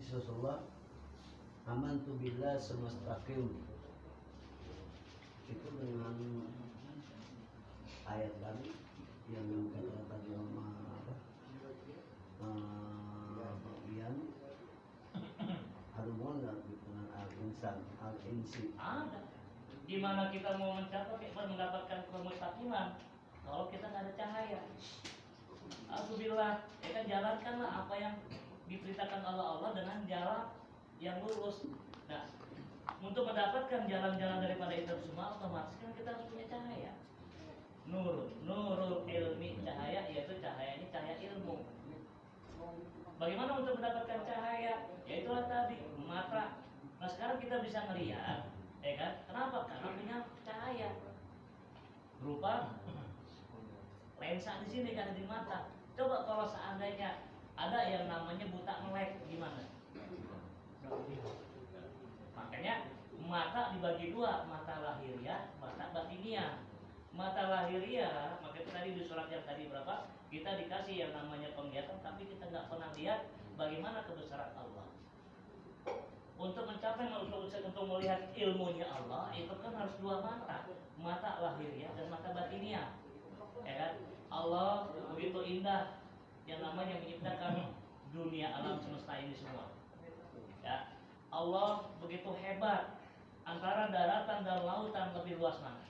Rasulullah, amantu billah semastaqim. Itu dengan ayat tadi yang kata tadi Ian Harumon dengan al-insan al-insi. Ada. Gimana kita mau mencapai mendapatkan kemustaqiman kalau kita nggak ada cahaya? Alhamdulillah, ya kan jalankanlah apa yang diperintahkan Allah dengan jalan yang lurus. Nah, untuk mendapatkan jalan-jalan daripada itu semua, otomatis kan kita harus punya cahaya. Nurul ilmi, cahaya, yaitu cahaya ini cahaya ilmu. Bagaimana untuk mendapatkan cahaya? Yaitulah tadi mata. Nah sekarang kita bisa melihat, ya kan? Kenapa? Karena punya cahaya berupa lensa di sini kan di mata. Coba kalau seandainya ada yang namanya buta melek, gimana? Makanya mata dibagi dua, mata lahiriah, mata batiniah. Mata lahiriah, makanya tadi di surat yang tadi berapa? Kita dikasih yang namanya penglihatan, tapi kita nggak pernah lihat bagaimana kebesaran Allah. Untuk mencapai untuk melihat ilmunya Allah itu kan harus dua mata, mata lahiriah dan mata batiniah. Ya kan? Allah begitu indah yang namanya menciptakan dunia alam semesta ini semua. Ya. Allah begitu hebat, antara daratan dan lautan lebih luas mana?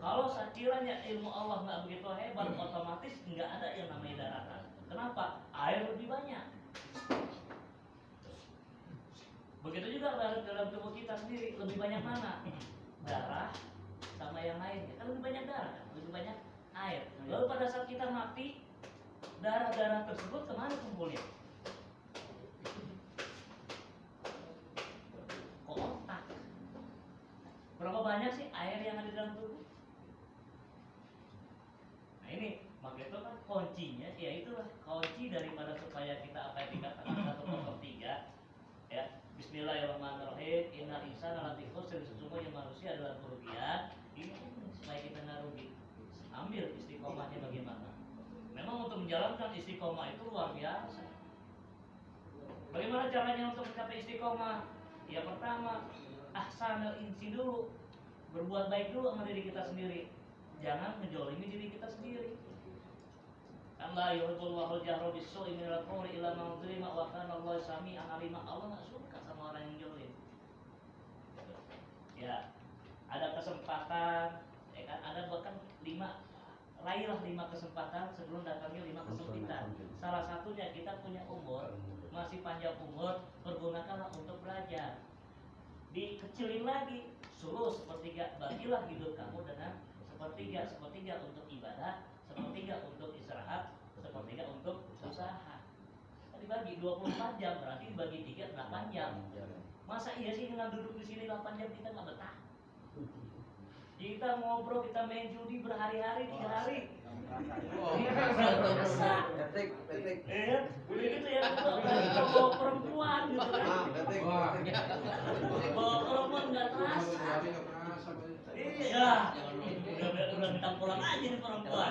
Kalau sekiranya ilmu Allah nggak begitu hebat, otomatis nggak ada yang namanya daratan. Kenapa? Air lebih banyak. Begitu juga dalam tubuh kita sendiri, lebih banyak mana? Darah sama yang lainnya. Kan lebih banyak darah, kan? Lebih banyak air. Lalu pada saat kita mati, darah-darah tersebut kemana kumpulnya? Ke otak. Berapa banyak sih air yang ada di dalam tubuh? Nah ini, maka itu kan kuncinya, ya itulah kunci daripada supaya kita apa yang dikatakan 103, ya. Bismillahirrahmanirrahim. Innal insana lafi khusr, sesungguhnya manusia adalah kerugian. Ini supaya kita nggak rugi. Ambil istiqomahnya bagaimana? Memang untuk menjalankan istiqomah itu luar biasa. Bagaimana caranya untuk mencapai istiqomah? Ya pertama, ahsanul insi dulu, berbuat baik dulu sama diri kita sendiri. Jangan menjolimi diri kita sendiri. Allah yuhibbullahu al-jahra bis-su'i minal qawli illa man zulima wa kana Allahu sami'an 'alima. Allah enggak suka sama orang yang jolim. Ya, ada kesempatan, ya kan? Ada bahkan 5 kesempatan sebelum datangnya 5 kesempitan. Salah satunya kita punya umur, masih panjang umur, pergunakanlah untuk belajar. Dikecilin lagi, suruh sepertiga, bagilah hidup kamu dengan sepertiga untuk ibadah, sepertiga untuk istirahat, sepertiga untuk usaha. Dibagi 24 jam, berarti dibagi 3, 8 jam. Masa iya sih dengan duduk di sini 8 jam kita nggak betah? Kita ngobrol, kita main judi berhari-hari, 3 hari. Petik. Begitu ya, kita bawa perempuan gitu kan. Bawa perempuan nggak terasa. Iya, udah minta pulang aja nih perempuan.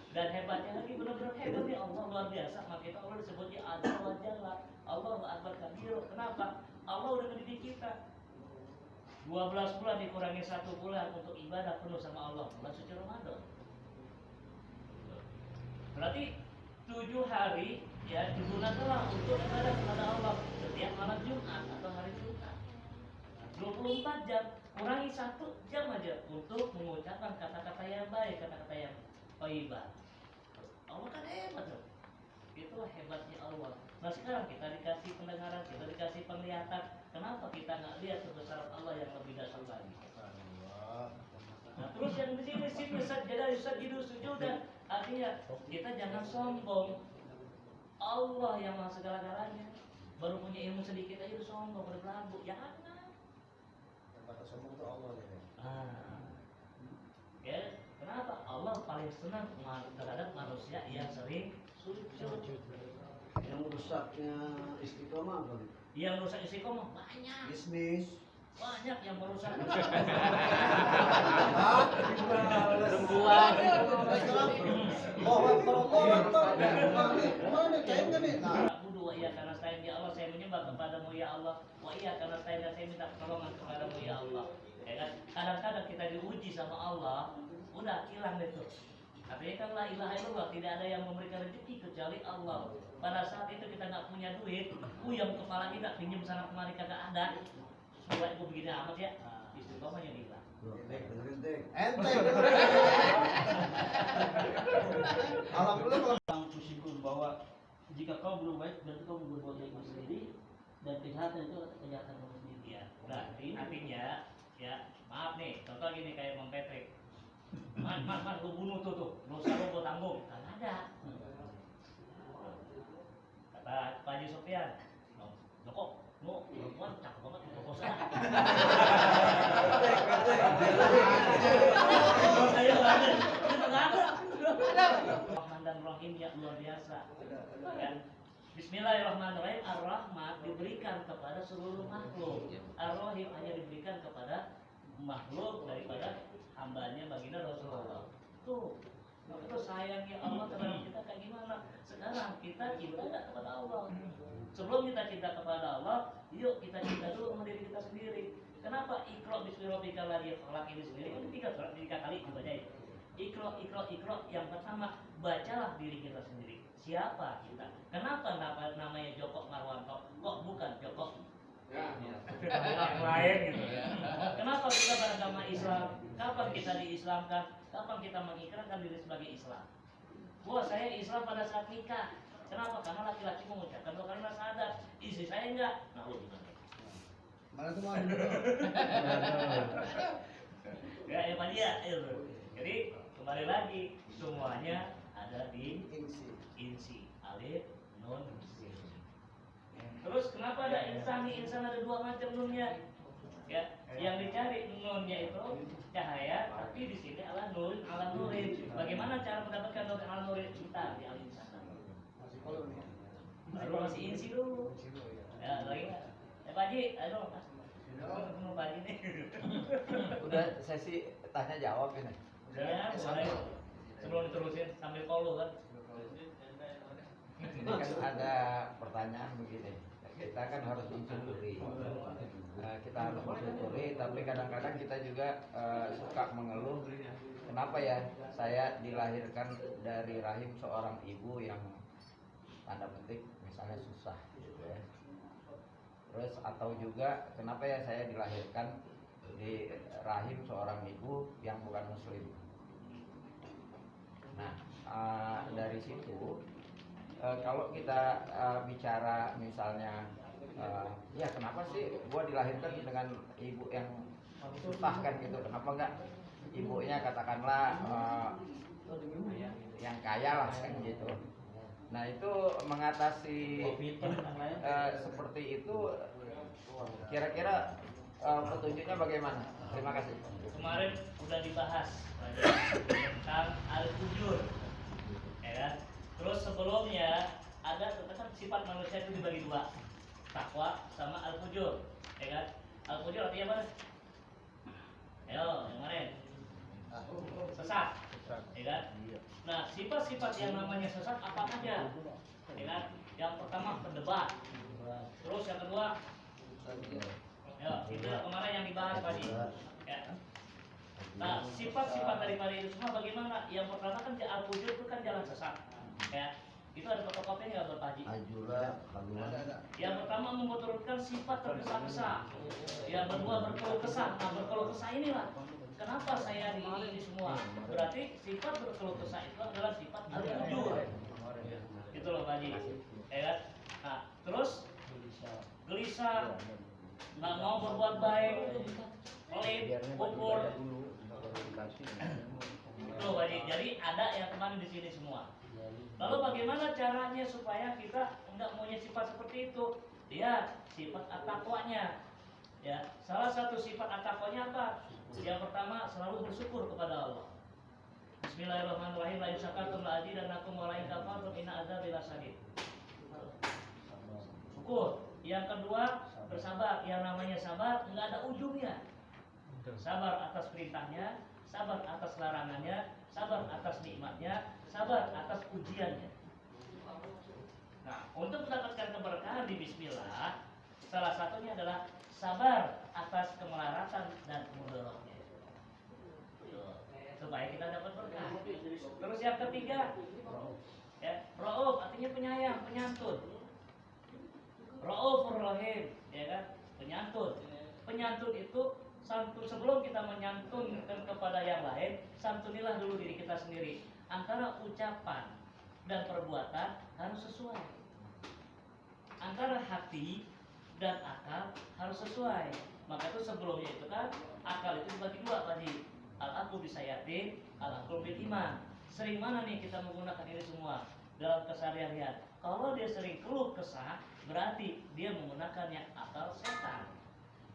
Dan hebatnya lagi, benar-benar hebat ya Allah, luar biasa. Maka itu Allah disebutnya Azza wa Jalla, Allahu Akbar Kabir. Kenapa? Allah udah mendidik kita. 12 bulan dikurangi 1 bulan untuk ibadah penuh sama Allah, bulan suci Ramadan. Berarti 7 hari ya digunakanlah untuk ibadah kepada Allah setiap malam Jumat atau hari Jumat. 24 jam, kurangi 1 jam aja untuk mengucapkan kata-kata yang baik, kata-kata yang thayyibah. Allah kan hebat loh. Itulah hebatnya Allah. Nah sekarang kita dikasih pendengaran, kita dikasih penglihatan. Kenapa kita nggak lihat kebesaran Allah yang lebih dasar lagi? Nah terus yang di sini sujudu sujudan, artinya kita jangan sombong. Allah yang maha segala-galanya, baru punya ilmu sedikit aja sombong, berlagu. Jangan. Yang kata sombong itu Allah ya. Ya, kenapa? Allah paling senang terhadap manusia yang sering sujud. Yang rusaknya istiqomah apa? Yang rusak istiqomah banyak. Bisnis. Banyak yang merusak. Perempuan. Mana kain kan nih? ya Allah. Wah iya, karena saya minta pertolongan kepadamu ya Allah. Ya kan? Kadang-kadang kita diuji sama Allah, udah hilang itu. Artinya kan la ilaha illallah, tidak ada yang memberikan rezeki kecuali Allah. Pada saat itu kita nggak punya duit, yang kepala kita pinjam sana kemari kagak ada. Supaya gue begini amat ya, istiqomahnya hilang. Ente. Alhamdulillah kalau Tentang pusikul bahwa jika kau belum baik berarti kau berbuat baik sendiri dan kejahatan itu kejahatan kamu sendiri. Ya, berarti artinya ya maaf nih, contoh gini kayak Bang Patrick. Man, lu bunuh tuh, dosa lu gue tanggung. Kan ada. Kata Pak Haji Sofian, kok lu perempuan cakep banget untuk kosa. Saya ada, nggak ada. Rahman dan Rahim yang luar biasa. Kan? Bismillahirrahmanirrahim. Ar-Rahmat diberikan kepada seluruh makhluk. Ar-Rahim hanya diberikan kepada makhluk daripada hambanya baginda Rasulullah. Tuh, itu sayangnya Allah terhadap kita kayak gimana? Sekarang kita cinta nggak kepada Allah. Sebelum kita cinta kepada Allah, yuk kita cinta dulu sama diri kita sendiri. Kenapa Iqra bismi rabbikal ladzi khalaq ini sendiri? Kan tiga kali dibacain. Iqra. Yang pertama, bacalah diri kita sendiri. Siapa kita? Kenapa namanya Joko Marwanto? Kok bukan Joko yang lain gitu? Kenapa kita beragama Islam? Kapan kita diislamkan? Kapan kita mengikrarkan diri sebagai Islam? Wah, saya Islam pada saat nikah. Kenapa? Karena laki-laki mengucapkan dua kalimat syahadat. Istri saya enggak. Nah, lu gimana? mana tuh mau dulu. Ya, Pak Dia. Jadi kembali lagi, semuanya ada di insi. Alif, nun, sin. Terus kenapa ada insan? Insan ada dua macam nunnya. Ya, yang dicari nunnya itu cahaya, tapi di sini ala nur, ala nurin. Bagaimana cara mendapatkan nur ala nurin? Kita di alim sana. Baru masih insi dulu. Ya, lagi nggak? Pak Haji, ayo Mas. Ketemu Pak Haji nih. Udah sesi tanya jawab ini. Udah, mulai. Sebelum diterusin sambil follow kan. Ini kan ada pertanyaan begini. Kita kan harus mensyukuri. Kita harus mensyukuri, tapi kadang-kadang kita juga suka mengeluh. Kenapa ya saya dilahirkan dari rahim seorang ibu yang tanda petik misalnya susah gitu ya. Terus atau juga kenapa ya saya dilahirkan di rahim seorang ibu yang bukan muslim. Nah, dari situ kalau kita bicara misalnya ya kenapa sih gua dilahirkan dengan ibu yang susah kan gitu, kenapa enggak ibunya katakanlah yang kaya lah kan gitu. Nah itu mengatasi seperti itu kira-kira petunjuknya bagaimana? Terima kasih. Kemarin udah dibahas tentang al-fujur, ya kan? Terus sebelumnya ada tentang sifat manusia itu dibagi dua, takwa sama al-fujur, ya kan? Al-fujur artinya apa? Ayo, yang mana? Sesat, ya kan? Nah, sifat-sifat yang namanya sesat apa aja? Ya kan? Yang pertama pendebat. Terus yang kedua, ya, itu kemarin yang dibahas tadi. Ya. Nah, sifat-sifat daripada itu semua bagaimana? Yang pertama kan al-fujur itu kan jalan sesat. Ya. Itu ada fotokopinya nggak Bapak Haji? Ajula, kaluan. Yang pertama membenturkan sifat tergesa-gesa. Yang kedua berkeluh kesah. Nah, berkeluh kesah inilah kenapa saya ini semua. Berarti sifat berkeluh kesah itu adalah sifat al-fujur. Gitu loh Pak Haji. Ya kan? Nah, terus gelisah, nggak mau berbuat baik, pelit, kufur. Itu Pak Haji. Jadi ada yang kemarin di sini semua. Lalu bagaimana caranya supaya kita enggak punya sifat seperti itu? Ya, sifat at-taqwanya. Ya, salah satu sifat at-taqwanya apa? Yang pertama selalu bersyukur kepada Allah. Bismillahirrahmanirrahim. La in syakartum la azidannakum wa la in kafartum inna adzabi lasyadid. Syukur. Yang kedua bersabar. Yang namanya sabar enggak ada ujungnya. Sabar atas perintahnya, sabar atas larangannya, sabar atas nikmatnya, sabar atas ujiannya. Nah, untuk mendapatkan keberkahan di Bismillah, salah satunya adalah sabar atas kemelaratan dan mudaratnya. Supaya kita dapat berkah. Terus yang ketiga, ya, Rauf artinya penyayang, penyantun. Raufur Rahim, ya kan? Penyantun. Penyantun itu santun, sebelum kita menyantunkan kepada yang lain, santunilah dulu diri kita sendiri. Antara ucapan dan perbuatan harus sesuai. Antara hati dan akal harus sesuai. Maka itu sebelumnya itu kan akal itu dibagi dua tadi. Al-aqlu bisayatin, al-aqlu bil iman. Sering mana nih kita menggunakan ini semua dalam keseharian? Kalau dia sering keluh kesah, berarti dia menggunakannya akal setan.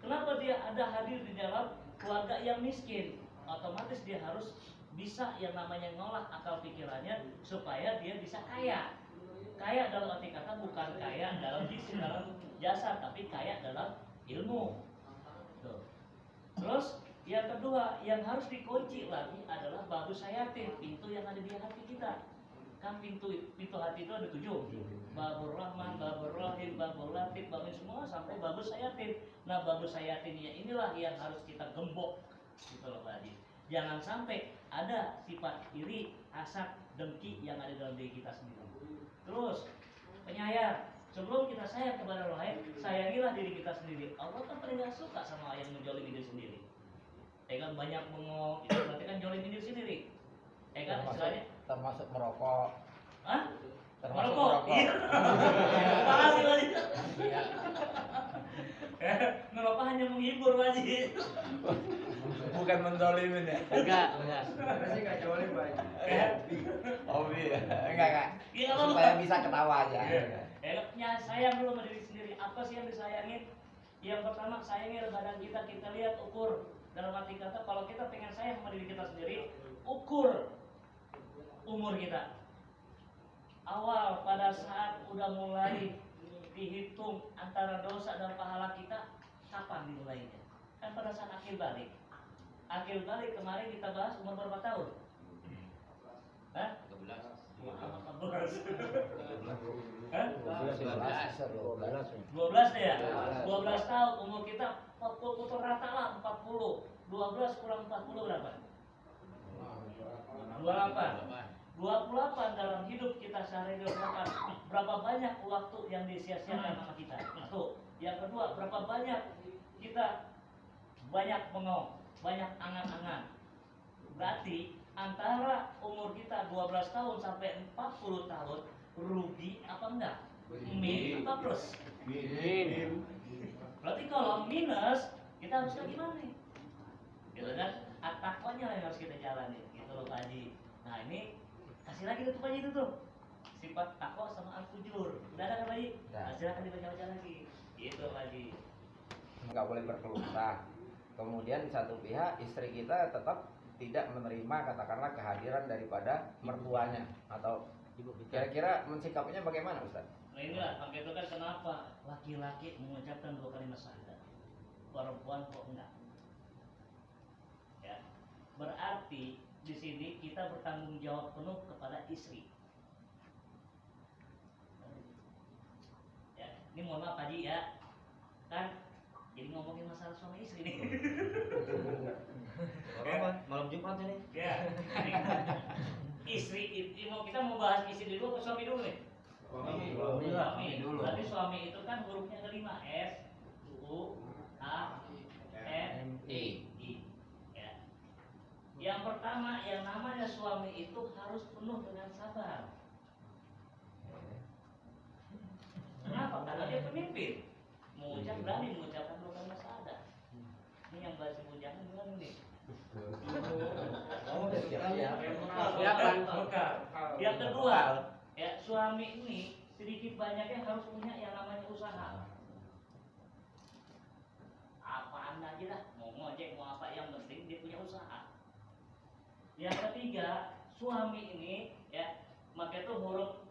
Kenapa dia ada hadir di dalam keluarga yang miskin? Otomatis dia harus bisa yang namanya ngolah akal pikirannya supaya dia bisa kaya. Kaya dalam arti kata bukan kaya dalam jasa, tapi kaya dalam ilmu. Tuh. Terus yang kedua yang harus dikunci lagi adalah babu sayatin, pintu yang ada di hati kita. Kan pintu hati itu ada 7. Babur Rahman, Babur Rahim, Babur Latif, Babur semua sampai Babur Sayatin. Nah, Babur Sayatinnya inilah yang harus kita gembok gitu loh Pak Haji. Jangan sampai ada sifat iri, hasad, dengki yang ada dalam diri kita sendiri. Terus penyayang. Sebelum kita sayang kepada orang lain, sayangilah diri kita sendiri. Allah kan paling gak suka sama yang menjolimi diri sendiri. Kan banyak bengong, itu berarti kan jolimi diri sendiri. Kan istilahnya termasuk merokok. Hah? Termasuk merokok. merokok. Iya. Makasih Wajib. Iya. Merokok hanya menghibur Wajib. Bukan mendolimin ya? Enggak. Sebenarnya sih nggak jauh Pak. Oh iya, enggak. Iya, apa-apa. Supaya bisa ketawa aja. Enaknya sayang dulu sama diri sendiri. Apa sih yang disayangin? Yang pertama sayangi badan kita. Kita lihat ukur dalam arti kata kalau kita pengen sayang sama diri kita sendiri, ukur umur kita. Awal pada saat udah mulai dihitung antara dosa dan pahala kita, kapan dimulainya? Kan pada saat akhir balik. Akhir balik kemarin kita bahas umur berapa tahun? Hah? 12 ya? 12 tahun umur kita putar rata lah 40. 12 kurang 40 berapa? 28 dalam hidup kita sehari 28. Berapa banyak waktu yang disia-siakan sama kita? Satu. Yang kedua, berapa banyak kita banyak bengong, banyak angan-angan. Berarti antara umur kita 12 tahun sampai 40 tahun rugi apa enggak? Min apa plus? Min. Berarti kalau minus kita harus kayak gimana nih? Gitu kan? At-taqwanya yang harus kita jalani gitu loh Pak Haji. Nah ini kasih lagi tuh Pak Haji itu tuh sifat takwa sama al-fujur. Udah ada kan Pak Haji? Nah, silakan dibaca-baca lagi. Gitu Pak Haji. Nggak boleh berkeluh kesah. Kemudian di satu pihak istri kita tetap tidak menerima katakanlah kehadiran daripada mertuanya atau kira-kira mensikapinya bagaimana Ustaz? Nah inilah, maka itu kan kenapa laki-laki mengucapkan 2 kalimat syahadat, perempuan kok enggak? Ya, berarti di sini kita bertanggung jawab penuh kepada istri. Ya, ini mohon maaf Haji ya, kan jadi ngomongin masalah suami istri nih. Malam Jumat ini. Ya, istri itu kita mau bahas istri dulu atau suami dulu nih? Suami dulu. Berarti suami itu kan hurufnya ada 5 S, U, A, N, I. Ya. Yang pertama yang namanya suami itu harus penuh dengan sabar. Kenapa? Karena dia pemimpin. Mengucap berani mengucapkan 2 kalimat syahadat. Ini yang bahasa bujangan bilang ini. Yang kedua, ya suami ini sedikit banyaknya harus punya yang namanya usaha. Apaan aja lah, mau ngojek mau apa yang penting dia punya usaha. Yang ketiga, suami ini ya, maka itu huruf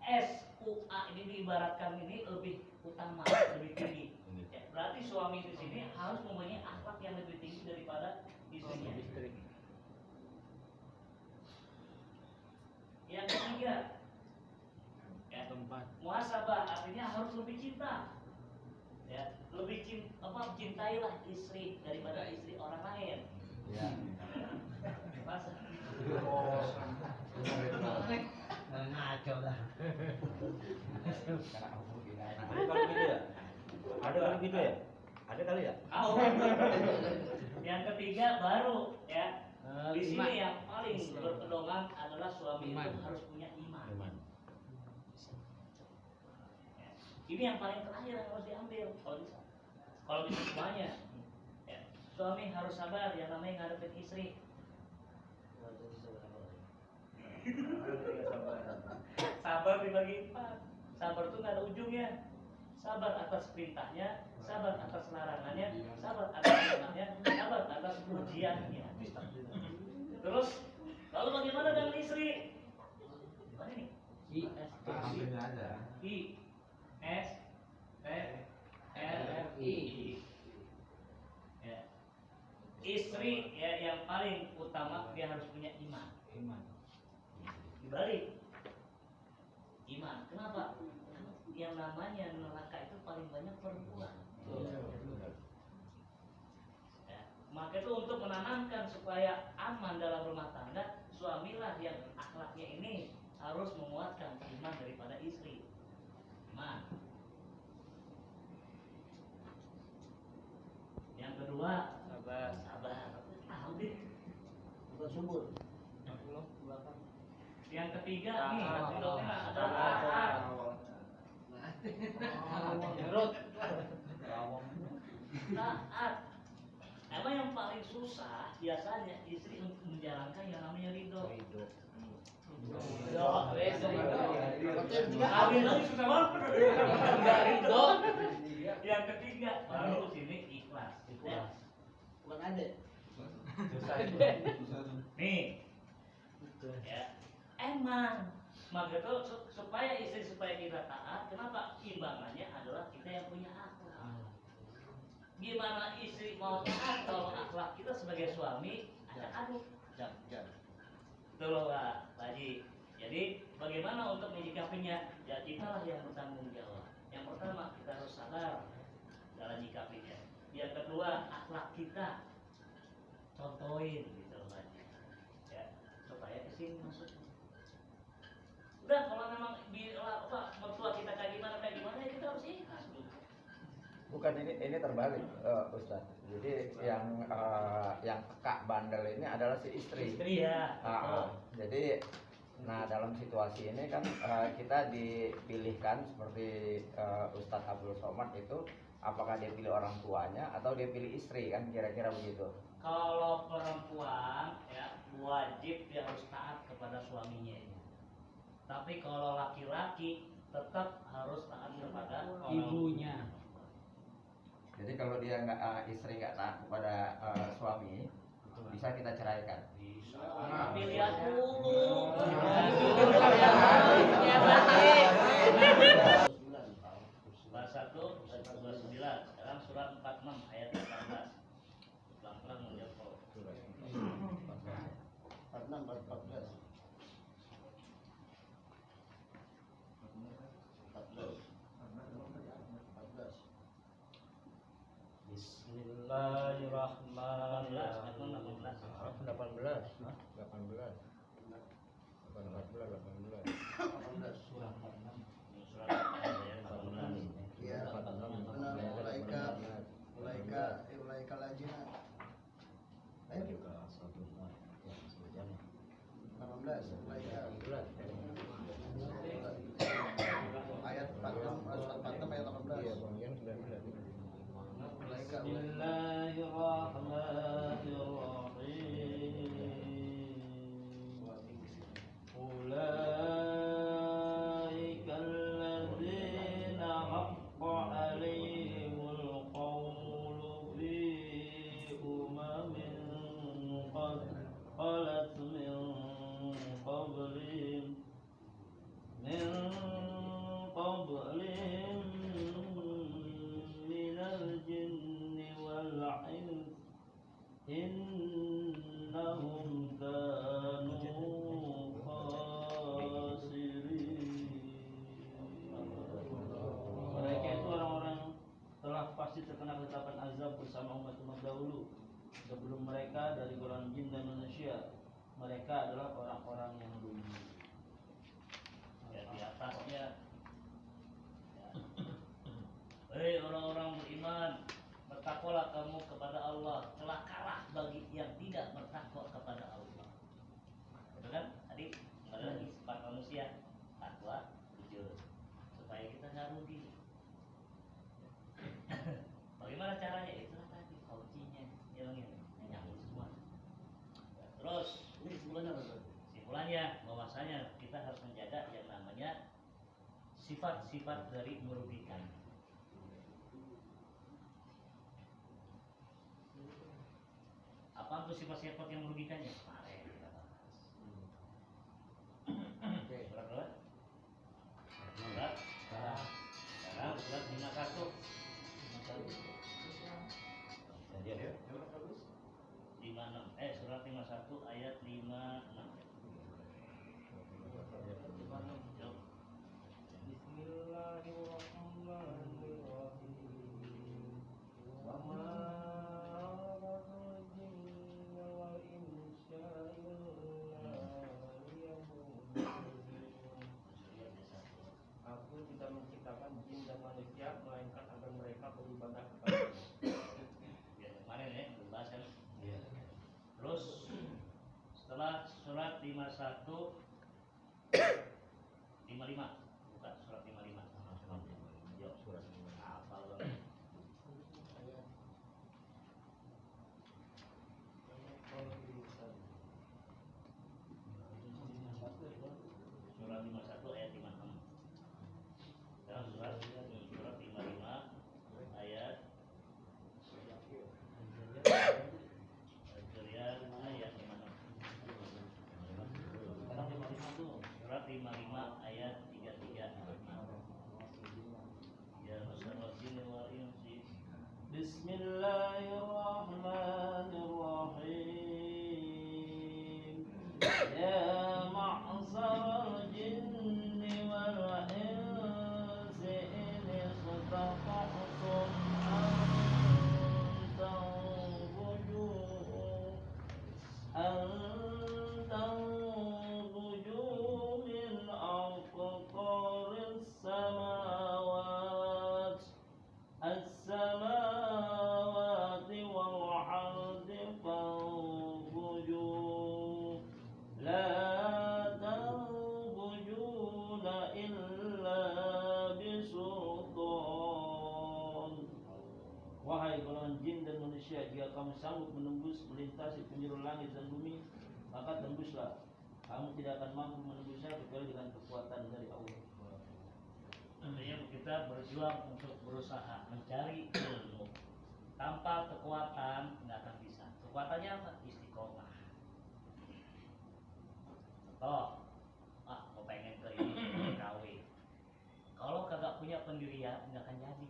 S U A ini diibaratkan ini lebih utama, lebih tinggi. Ya, berarti suami di sini harus mempunyai akhlak yang lebih tinggi daripada istrinya. Yang ketiga, ya, muhasabah artinya harus lebih cinta. Ya, lebih cintailah istri daripada istri orang lain. Ya. Masa? Ngaco dah. Karena aku gini. Ada kalau gitu ya? Ada kalau gitu ya? Ada kali ya? Oh. Yang ketiga baru ya. Di sini yang paling berpedoman adalah suami itu harus punya iman. Ya. Ini yang paling terakhir yang harus diambil kalau bisa. Kalau bisa semuanya. Ya. Suami harus sabar yang namanya ngadepin istri. Sabar dibagi 4. Sabar itu nggak ada ujungnya. Sabar atas perintahnya, sabar atas larangannya, sabar atas perintahnya, sabar atas ujiannya. Terus, lalu bagaimana dengan istri? Mana ini? Hampirnya ada. I S T R I. Ya. Istri ya yang paling utama dia harus punya iman. Dibalik iman. Kenapa? Yang namanya neraka itu paling banyak perempuan. Ya. Maka itu untuk menanamkan supaya aman dalam rumah tangga, suamilah yang akhlaknya ini harus menguatkan iman daripada istri. Iman. Yang kedua, sabar. Tahu deh. Bukan subur. Yang ketiga nih, kedoknya adalah taat. Taat. Emang yang paling susah biasanya istri untuk menjalankan yang namanya ridho. Lagi susah banget. Ridho. Yang ketiga baru sini ikhlas. Ya. Bukan ada. Nih. Ya. Emang maka itu supaya istri supaya kita taat, kenapa imbangannya adalah kita yang punya akhlak. Gimana istri mau taat kalau akhlak kita sebagai suami acak-aduk? Betul loh Pak Haji. Jadi bagaimana untuk menyikapinya? Ya kitalah yang bertanggung jawab. Yang pertama kita harus sabar dalam menyikapinya. Yang kedua akhlak kita contohin gitu loh Pak Haji. Ya supaya istri masuk. Udah kalau memang mertua kita kayak gimana ya kita harus ikhlas dulu. Bukan ini terbalik Ustadz. Jadi yang peka bandel ini adalah si istri. Istri ya. Jadi dalam situasi ini kan kita dipilihkan seperti Ustadz Abdul Somad itu, apakah dia pilih orang tuanya atau dia pilih istri kan, kira-kira begitu. Kalau perempuan ya wajib dia harus taat kepada suaminya. Tapi kalau laki-laki tetap harus taat kepada Ibunya. Jadi kalau dia istri nggak taat kepada suami, bisa kita ceraikan. Bisa. Tapi lihat dulu. Surat 1 ayat 29, sekarang surat 46 ayat 18. Pelan-pelan menjawab. 14. Bismillahirrahmanirrahim. 18. Surat ayat 18. Iya, benar. Ulaika lajina. Ayo. 18. Ulaika. Ayat 46, surat 46 ayat 18. Iya, Bang, yang 19. Ulaika. أولئك الذين حق عليهم القول في قد خلت من قبلهم من الجن والإنس إنهم كانوا خاسرين. Mereka itu orang-orang telah mereka dari golongan jin dan manusia. Mereka adalah orang-orang yang rugi. Ya, di atasnya. Ya. Hei orang-orang beriman, bertakwalah kamu kepada Allah. Celakalah bagi yang tidak bertakwa kepada Allah. Betul kan? Tadi ada lagi sifat manusia, takwa, jujur, supaya kita nggak rugi. Bagaimana caranya? Itulah tadi kuncinya, yang nyambung semua. Ya, terus Ini kesimpulannya apa tuh? simpulannya bahwasanya kita harus menjaga yang namanya sifat-sifat dari merugikan. Apa itu sifat-sifat yang merugikannya? Kemarin kita bahas. Oke, surat berapa? Surat sekarang surat 51. Jadi ya. 56. Surat 51 ayat 56. Yuk. Bismillahirrahmanirrahim. Wa ma khalaqtul jinna wal insa illa liya'budun. Aku tidak menciptakan jin dan manusia melainkan agar mereka beribadah kepada Aku. Ya, kemarin ya, dibahas kan. Iya. Terus setelah surat 51 55 bukan surat 55. Yuk, Surat hafal banget. Surat 51 ayat 56. Sekarang surat 55 ayat Al-Juriyat ayat 56. Surat 55 ayat 33. Ya masyaallah jinni wal insi. Bismillahirrahmanirrahim. Ya ma'saral jinni wal insi in istata'tum an tanfudu min aqtaris samawati wal ardi fanfudu la tanfuduna illa bisultan. Wahai golongan jin dan manusia, jika kamu sanggup menembus melintasi penjuru langit dan bumi, maka tembuslah. Kamu tidak akan mampu menembusnya kecuali dengan kekuatan dari Allah. Artinya kita berjuang untuk berusaha mencari ilmu. Tanpa kekuatan nggak akan bisa. Kekuatannya apa? Istiqomah. Contoh, mau pengen ke ini KW. Kalau kagak punya pendirian nggak akan jadi.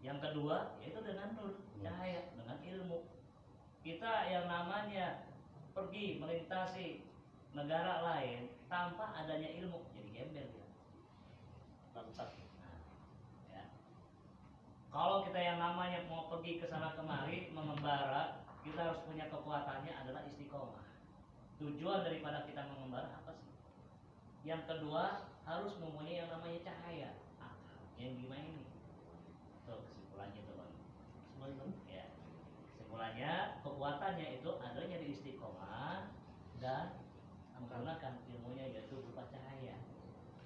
Yang kedua yaitu dengan nur, cahaya, dengan ilmu. Kita yang namanya pergi melintasi negara lain tanpa adanya ilmu jadi gembel ya. Bangsat. Nah, ya. Kalau kita yang namanya mau pergi ke sana kemari mengembara, kita harus punya kekuatannya adalah istiqomah. Tujuan daripada kita mengembara apa sih? Yang kedua harus mempunyai yang namanya cahaya. Yang gimana ini? Tuh kesimpulannya tuh bang. Ya. Kesimpulannya kekuatannya itu adanya di istiqomah dan menggunakan ilmunya yaitu berupa cahaya.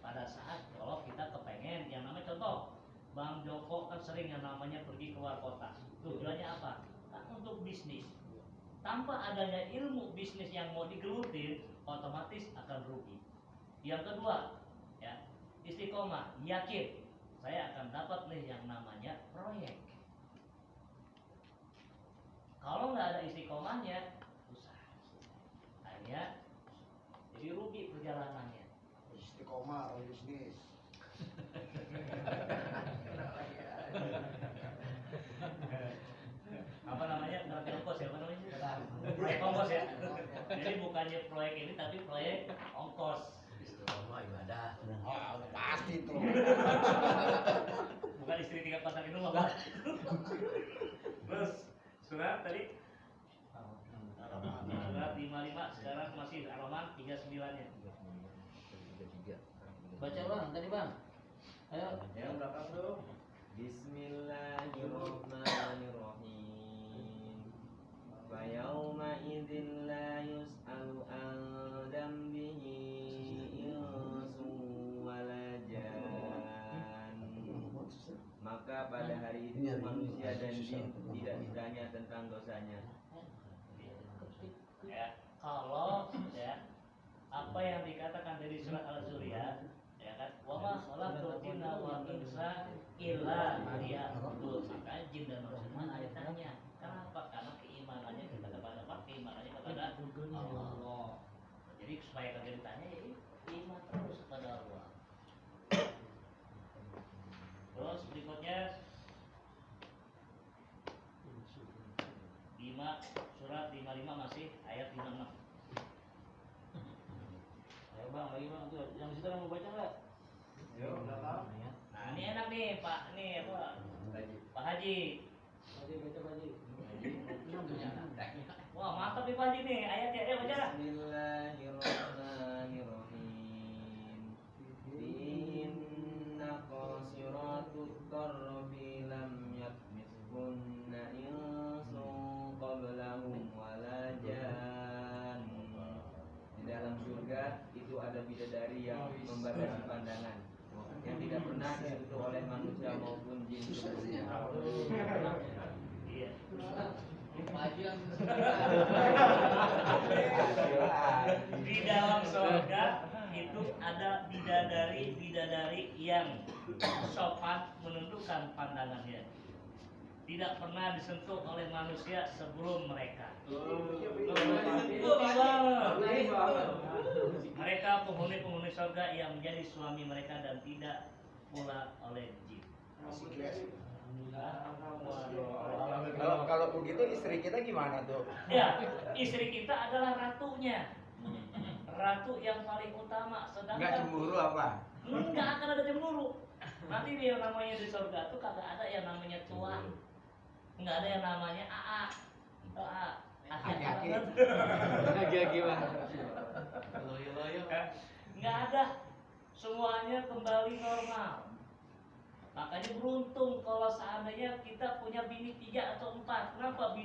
Pada saat kalau kita kepengen yang namanya contoh Bang Joko kan sering yang namanya pergi keluar kota. Tujuannya apa? Kan untuk bisnis. Tanpa adanya ilmu bisnis yang mau digelutin, otomatis akan rugi. Yang kedua, ya, istiqomah, yakin saya akan dapat nih yang namanya proyek. Kalau nggak ada istiqomahnya, susah. Akhirnya jadi rugi perjalanannya. Istiqomah oleh bisnis. Apa namanya? Ngerti ongkos ya? Apa namanya? Proyek ongkos ya. Jadi bukannya proyek ini tapi proyek ongkos. Istiqomah ibadah. Ah, udah pasti tuh. Bukan istri tinggal pasang itu Pak. Terus surat tadi belakang tuh. Bismillahirrahmanirrahim. Fayauma idzin la yus'alu an dzambihi insun wala jan. Maka pada hari itu manusia dan jin tidak ditanya tentang dosanya. Ya, kalau ya apa yang dikatakan dari surat Al-Zuriyat, ya kan, wa ma khalaqtul jinna wal insa illa liya'budun. Maka jin dan manusia ayatnya. Kenapa? Karena keimanannya kepada apa? Keimanannya kepada Allah. Jadi supaya kalian ditanya ya iman terus kepada Allah. Terus berikutnya 5 surat 55 masih ayat 56. Ayo bang, lagi bang tuh. Yang situ yang mau baca nggak? Yuk, belakang. Nah, ini enak nih, Pak. Nih, apa? Pak Haji. Haji baca Pak Haji. Wah, mantap nih Pak Haji nih. Ayatnya baca dah. Bismillahirrahmanirrahim. Inna qasiratut tarfi lam yatmiskunna insun qablahum wala jan. Di dalam surga itu ada bidadari yang membatasi pandangan, yang tidak pernah disentuh oleh manusia maupun jin sebelumnya. Iya. Di dalam surga itu ada bidadari yang sopan menundukkan pandangannya, tidak pernah disentuh oleh manusia sebelum mereka. Mereka penghuni surga yang menjadi suami mereka dan tidak pula oleh jin. Kalau begitu istri kita gimana tuh? Ya, istri kita adalah ratunya, ratu yang paling utama. Nggak Sedangkan cemburu apa? nggak akan ada cemburu. Nanti dia namanya di surga tuh kagak ada yang namanya tuan, nggak ada yang namanya aa. Aki-aki. Aki-aki bang. Nggak ada, semuanya kembali normal. Makanya beruntung kalau seandainya kita punya bini 3 atau 4. Kenapa?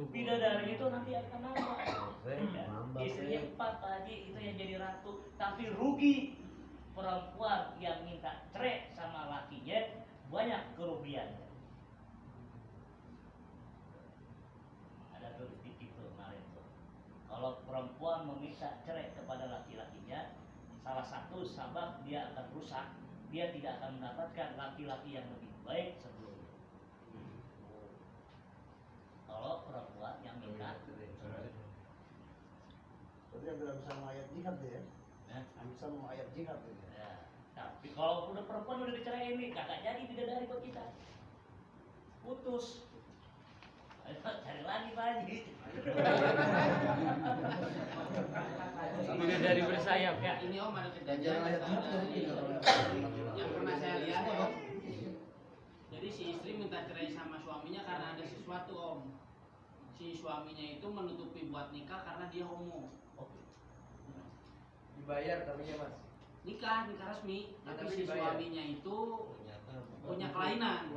Bidadari itu nanti akan nambah. Istrinya 4 tadi itu yang jadi ratu. Tapi rugi perempuan yang minta cerai sama lakinya, banyak kerugiannya. Ada tuh di titik tuh kemarin tuh. Kalau perempuan meminta cerai kepada laki-lakinya, salah satu sebab dia akan rusak. Dia tidak akan mendapatkan laki-laki yang lebih baik sebelumnya. Kalau perempuan yang minta cerai. Berarti yang bisa sama ayat jihad ya? Yang bisa sama ayat jihad ya? Ya, tapi kalau udah perempuan udah dicerai ini, kagak jadi bidadari buat kita. Putus. Ayo cari lagi Pak Haji. Bidadari bersayap ya. Ini om ada kejadian yang pernah saya lihat om. Jadi si istri minta cerai sama suaminya karena ada sesuatu om. Si suaminya itu menutupi buat nikah karena dia homo. Dibayar tapi ya mas. Nikah resmi, Ya, tapi tapi si dibayar. suaminya itu punya kelainan.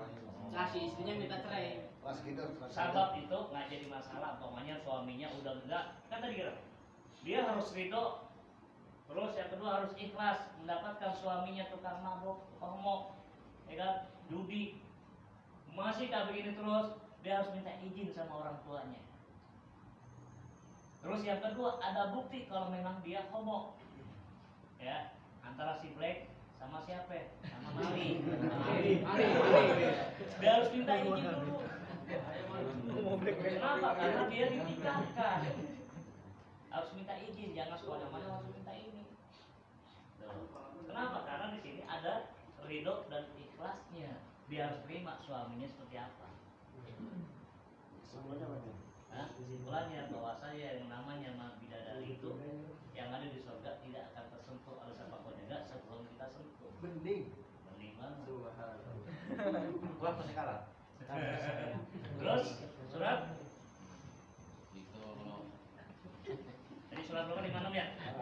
Nah si istrinya minta cerai. Pas gitu. Sabab itu nggak jadi masalah. Pokoknya suaminya udah enggak. Kan tadi kira dia harus ridho. Terus yang kedua harus ikhlas mendapatkan suaminya tukang mabuk, homo, ya kan, judi. Masih kayak begini terus, dia harus minta izin sama orang tuanya. Terus yang kedua ada bukti kalau memang dia homo, ya, antara si Black sama siapa? Sama Mali. Dia harus minta izin dulu. Kenapa? Karena dia dinikahkan. Harus minta izin, jangan sembarangan langsung minta ini. Kenapa? Karena di sini ada ridho dan ikhlasnya. Dia harus terima suaminya seperti apa. Semuanya apa? Nah, kesimpulannya bahwa saya yang namanya bidadari itu yang ada di surga tidak akan tersentuh oleh siapapun juga sebelum kita sentuh. Bening. Bening banget. Gua masih kalah. Terus surat. Jadi surat berapa 56 ya? Ayat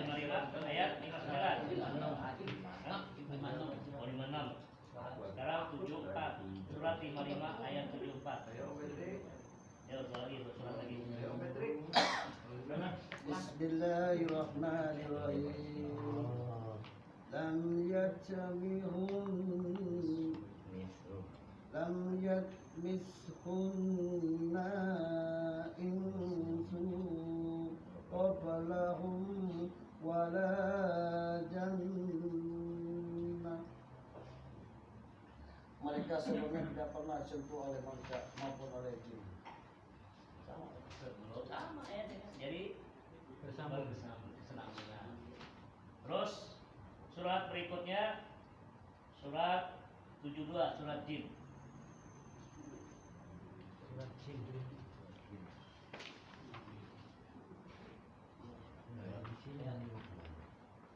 55 ayat 59. 55 ayat 74. Ya, surat lagi. Bismillahirrahmanirrahim. Lam yatmishunna insu qablahum wala jannah. Mereka sebelumnya tidak pernah sentuh oleh manusia maupun oleh jin. Sama ayatnya. Jadi bersama. Terus surat berikutnya surat 72, surat jin.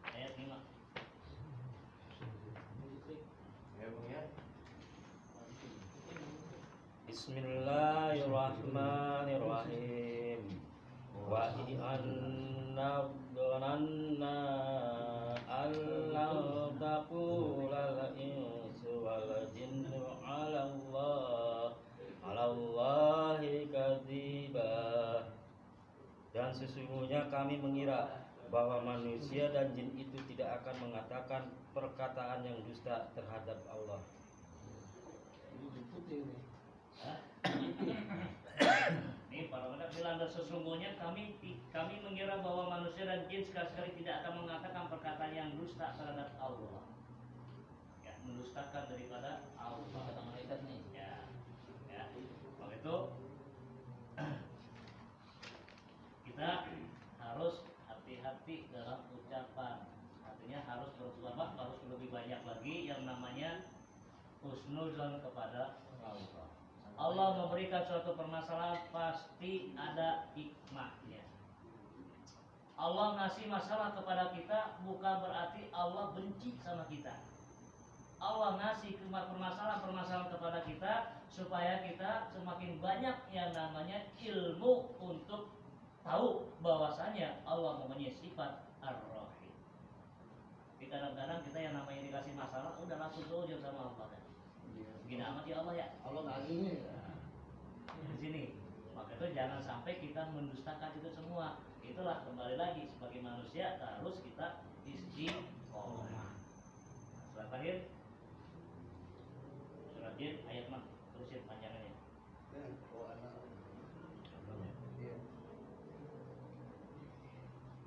Ayat 5. Bismillahirrahmanirrahim. Wa anna dhananna alla taqulal insu wal jinnu 'ala Allahi kadziba. Dan sesungguhnya kami mengira bahwa manusia dan jin itu tidak akan mengatakan perkataan yang dusta terhadap Allah. Ini para ulama bilang, dan sesungguhnya kami mengira bahwa manusia dan jin sekali-sekali tidak akan mengatakan perkataan yang dusta terhadap Allah. Ya, mendustakan daripada Allah. Kata malaikat nih. Ya. Oleh itu kita harus hati-hati dalam ucapan. Artinya harus lebih banyak lagi yang namanya husnuzon kepada Allah. Allah memberikan suatu permasalahan pasti ada hikmahnya. Allah ngasih masalah kepada kita bukan berarti Allah benci sama kita. Allah ngasih permasalahan kepada kita supaya kita semakin banyak yang namanya ilmu untuk tahu bahwasanya Allah mempunyai sifat Ar-Rahim. Di kadang-kadang kita yang namanya dikasih masalah udah langsung sujud sama Allah kan. Gini amat ya Allah ya. Allah ngasih nih. Di sini. Maka itu jangan sampai kita mendustakan itu semua. Itulah kembali lagi sebagai manusia harus kita istiqomah. Surat terakhir. Surat Jin ayat 6. Terusin panjangannya.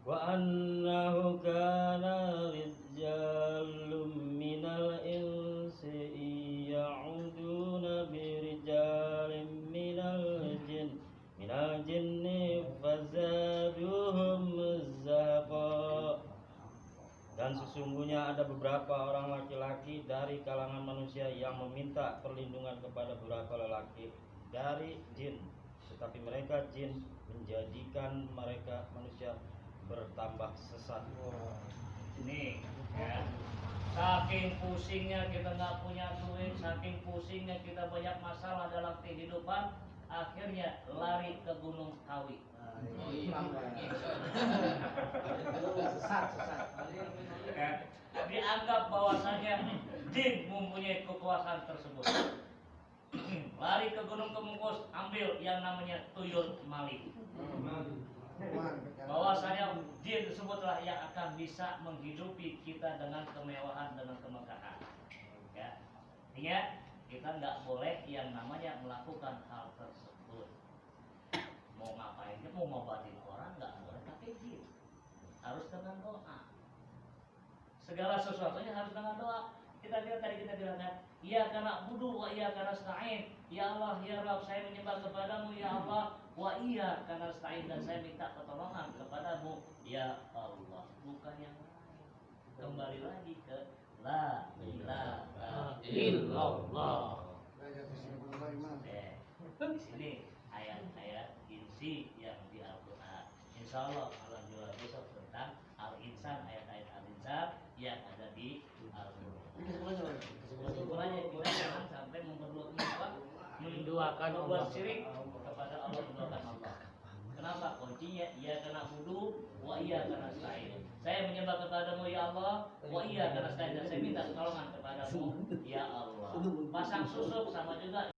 Wa annahu kana rijalun minal insi ya'uduna birijalin minal jinni fazaduhum zahaqa. Dan sesungguhnya ada beberapa orang laki-laki dari kalangan manusia yang meminta perlindungan kepada beberapa lelaki dari jin, tetapi mereka jin menjadikan mereka manusia bertambah sesat. Ini ya. Saking pusingnya kita nggak punya duit, saking pusingnya kita banyak masalah dalam kehidupan, akhirnya lari ke Gunung Kawi. Sesat. Ya. Dianggap bahwasanya jin mempunyai kekuasaan tersebut. Lari ke Gunung Kemukus, ambil yang namanya tuyul maling. Bahwasanya jin tersebutlah yang akan bisa menghidupi kita dengan kemewahan, dengan kemegahan. Ya, ingat kita nggak boleh yang namanya melakukan hal tersebut. Mau ngapain? Mau ngobatin orang nggak boleh pakai jin. Harus dengan doa. Segala sesuatunya harus dengan doa. Kita lihat tadi kita bilang kan, iya karena budu wa iya karena stain. Ya Allah, ya Rabb, saya menyembah kepadamu ya Allah. Wa iya karena stain, dan saya minta pertolongan kepadamu ya Allah. Bukan yang lain. Kembali lagi ke la ilaha illallah. Di sini ayat-ayat insi yang di Al-Quran. Insya Allah malam jual besok tentang Al-Insan, ayat-ayat Al-Insan yang ada di Al-Quran. Kesimpulannya kita jangan sampai membuat syirik kepada Allah, menduakan Allah. Kenapa? Kuncinya ia karena budu, wa iya karena stain. Saya menyembah kepadamu ya Allah, wa iya karena stain, dan saya minta pertolongan kepadamu ya Allah. Pasang susuk sama juga